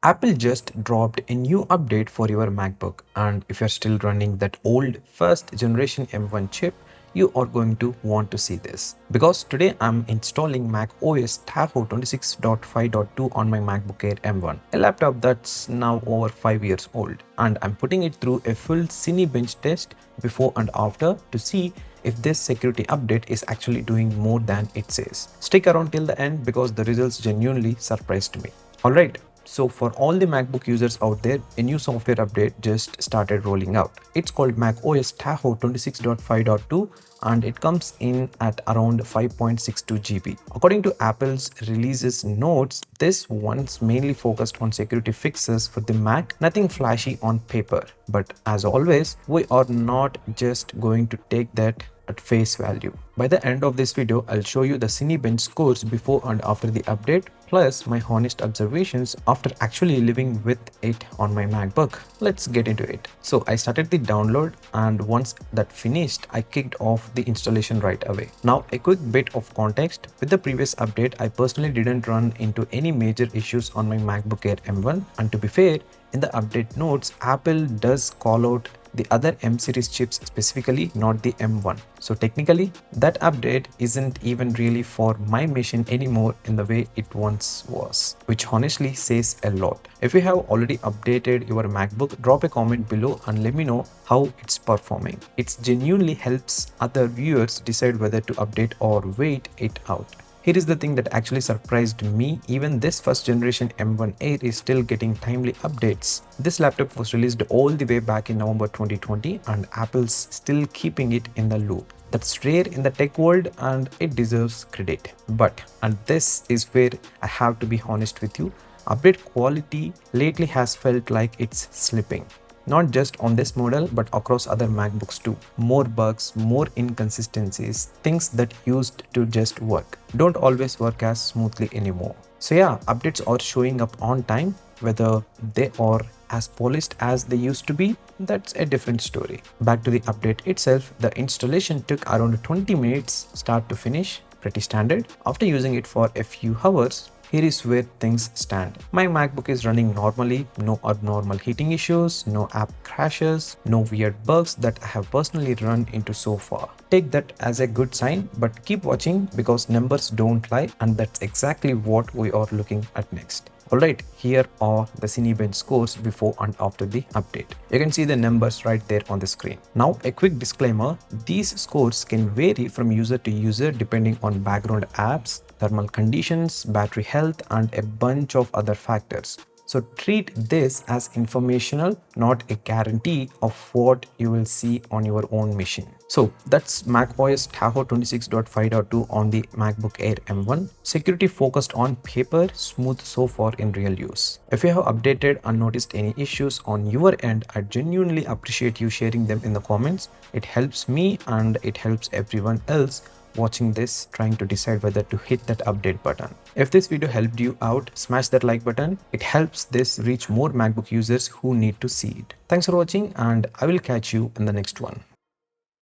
Apple just dropped a new update for your MacBook, and if you're still running that old first generation M1 chip, you are going to want to see this. Because today I'm installing macOS Tahoe 26.5.2 on my MacBook Air M1, a laptop that's now over 5 years old, and I'm putting it through a full Cinebench test before and after to see if this security update is actually doing more than it says. Stick around till the end because the results genuinely surprised me. Alright, so for all the MacBook users out there, a new software update just started rolling out. It's called macOS Tahoe 26.5.2 and it comes in at around 5.62 GB. According to Apple's releases notes, this one's mainly focused on security fixes for the Mac, nothing flashy on paper. But as always, we are not just going to take that at face value. By the end of this video, I'll show you the Cinebench scores before and after the update, plus my honest observations after actually living with it on my MacBook. Let's get into it. So I started the download, and once that finished, I kicked off the installation right away. Now a quick bit of context. With the previous update, I personally didn't run into any major issues on my MacBook Air M1, and to be fair, in the update notes, Apple does call out the other M series chips specifically, not the M1. So technically, that update isn't even really for my machine anymore in the way it once was, which honestly says a lot. If you have already updated your MacBook, drop a comment below and let me know how it's performing. It genuinely helps other viewers decide whether to update or wait it out. Here is the thing that actually surprised me. Even this first generation M1 Air is still getting timely updates. This laptop was released all the way back in November 2020 and Apple's still keeping it in the loop. That's rare in the tech world and it deserves credit. But, and this is where I have to be honest with you, update quality lately has felt like it's slipping. Not just on this model, but across other MacBooks too. More bugs, more inconsistencies, things that used to just work don't always work as smoothly anymore. So yeah, updates are showing up on time. Whether they are as polished as they used to be, that's a different story. Back to the update itself, the installation took around 20 minutes start to finish, pretty standard. After using it for a few hours, here is where things stand. My MacBook is running normally, no abnormal heating issues, no app crashes, no weird bugs that I have personally run into so far. Take that as a good sign, but keep watching because numbers don't lie, and that's exactly what we are looking at next. Alright, here are the Cinebench scores before and after the update. You can see the numbers right there on the screen. Now a quick disclaimer, these scores can vary from user to user depending on background apps, thermal conditions, battery health, and a bunch of other factors. So treat this as informational, not a guarantee of what you will see on your own machine. So that's macOS Tahoe 26.5.2 on the MacBook Air M1. Security focused on paper, smooth so far in real use. If you have updated and noticed any issues on your end, I genuinely appreciate you sharing them in the comments. It helps me and it helps everyone else watching this trying to decide whether to hit that update button. If this video helped you out, smash that like button. It helps this reach more MacBook users who need to see it. Thanks for watching and I will catch you in the next one.